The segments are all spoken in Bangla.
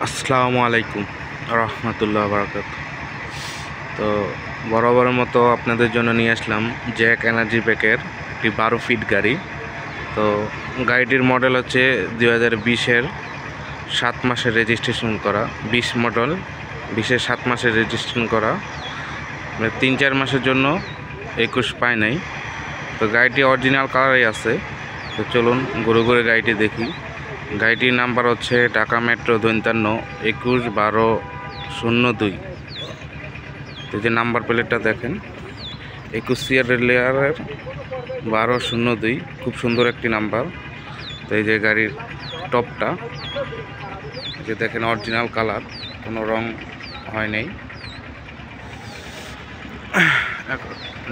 আসসালামু আলাইকুম রহমতুল্লাহ বারাকাত। তো বরাবরের মতো আপনাদের জন্য নিয়ে আসলাম জ্যাক এনার্জি ব্যাকের একটি 12 ফিট গাড়ি। তো গাড়িটির মডেল হচ্ছে 2020-এর 7 মাসের রেজিস্ট্রেশন করা, 20 মডেল 20-এর 7 মাসের রেজিস্ট্রেশন করা, 3-4 মাসের জন্য 21 পায় নাই। তো গাড়িটি অরিজিনাল কালারই আছে। তো চলুন ঘুরে ঘুরে গাড়িটি দেখি। গাড়িটির নাম্বার হচ্ছে ঢাকা মেট্রো 52 21-12-02। তো যে নাম্বার প্লেটটা দেখেন 21 লেয়ারের 1202, খুব সুন্দর একটি নাম্বার। তো এই যে গাড়ির টপটা যে দেখেন অরিজিনাল কালার, কোনো রং হয় নাই।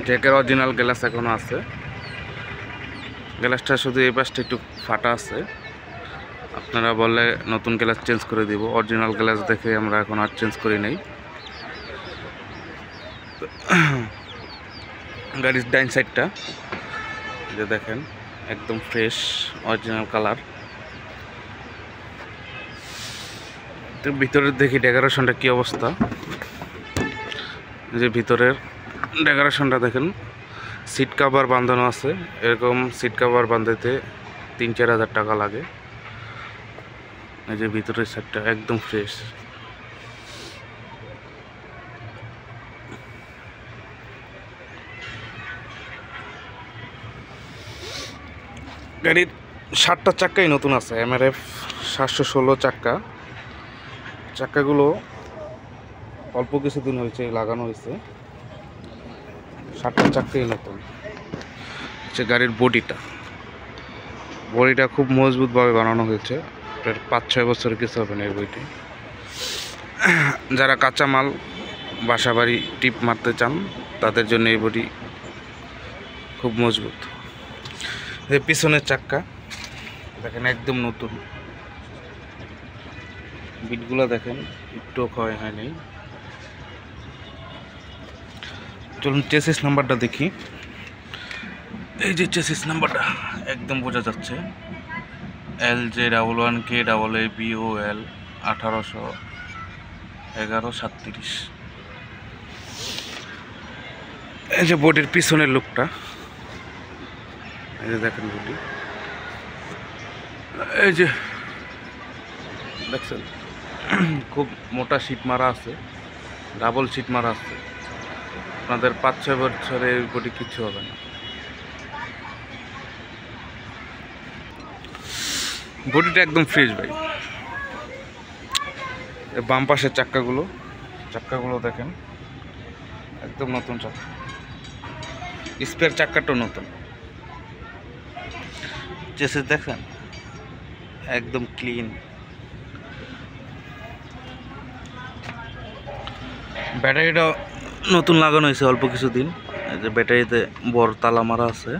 জ্যাকের অরিজিনাল গ্লাস এখনও আছে, গ্লাসটা শুধু এই পাশটা একটু ফাটা আছে। আপনারা বললে নতুন গ্লাস চেঞ্জ করে দিব, অরিজিনাল গ্লাস দেখে আমরা এখন আর চেঞ্জ করি নাই। গাড়ির ডাইন সাইডটা যে দেখেন একদম ফ্রেশ অরিজিনাল কালার। তো ভিতরের দেখি ডেকোরেশনটা কি অবস্থা। যে ভিতরের ডেকোরেশনটা দেখেন, সিট কাভার বাঁধানো আছে। এরকম সিট কাভার বাঁধাতে 3-4 হাজার টাকা লাগে। এই যে ভিতরের সাইডটা একদম ফ্রেশ। গাড়ির 7টা চাক্কাই নতুন আছে, MRF 716 চাক্কা। চাক্কাগুলো অল্প কিছুদিন হয়েছে লাগানো হয়েছে, 7টা চাক্কাই নতুন। হচ্ছে গাড়ির বডিটা খুব মজবুতভাবে বানানো হয়েছে, 5-6 বছরের কিছু হবে না এই বইটি। যারা কাঁচামাল বাসা বাড়ি টিপ মারতে চান তাদের জন্য এই বডি খুব মজবুত। এই পিছনের চাক্কা দেখেন একদম নতুন, বিটগুলো দেখেন একটু ক্ষয় হয়নি। চলুন চেসিস নাম্বারটা দেখি। এই যে চেসিস নাম্বারটা একদম বোঝা যাচ্ছে, LJ11KAABOL 1811-37। এই যে বডির পিছনের লুকটা, এই যে দেখেন বডি, এই যে দেখছেন খুব মোটা সিট মারা আছে, ডাবল সিট মারা আছে। আপনাদের 5-6 বছরে এই বডি কিচ্ছু হবে না। বডিটা একদম ফ্রেশ ভাই। বাম পাশের চাক্কাগুলো দেখেন একদম নতুন চাক্কা, স্পেয়ার চাক্কাটাও নতুন। চেসিস দেখেন একদম ক্লিন। ব্যাটারিটা নতুন লাগানো হয়েছে অল্প কিছুদিন। এই যে ব্যাটারিতে বড় তালা মারা আছে,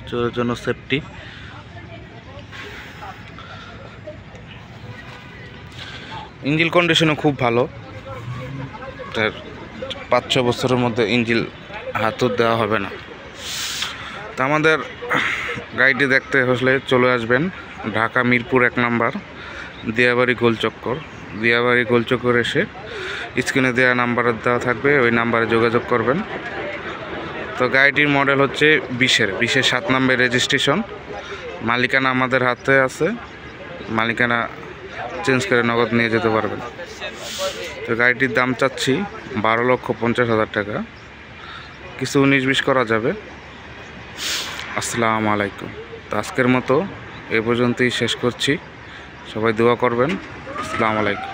চোরের জন্য সেফটি। ইঞ্জিন কন্ডিশনও খুব ভালো, 5-6 বছরের মধ্যে ইঞ্জিন হাতও দেওয়া হবে না। তো আমাদের গাড়িটি দেখতে হলে চলে আসবেন ঢাকা মিরপুর 1 নম্বর, দিয়াবাড়ি গোলচক্কর এসে স্ক্রিনে দেওয়া নাম্বার দেওয়া থাকবে, ওই নাম্বারে যোগাযোগ করবেন। তো গাড়িটির মডেল হচ্ছে 20-এর 7 নম্বর রেজিস্ট্রেশন। মালিকানা আমাদের হাতে আছে, মালিকানা চেঞ্জ করে নগদ নিয়ে যেতে পারবেন। তো গাড়িটির দাম চাচ্ছি 12,50,000 টাকা, কিছু 19-20 করা যাবে। আসসালামু আলাইকুম। তো আজকের মতো এ পর্যন্তই শেষ করছি, সবাই দোয়া করবেন। আসসালামু আলাইকুম।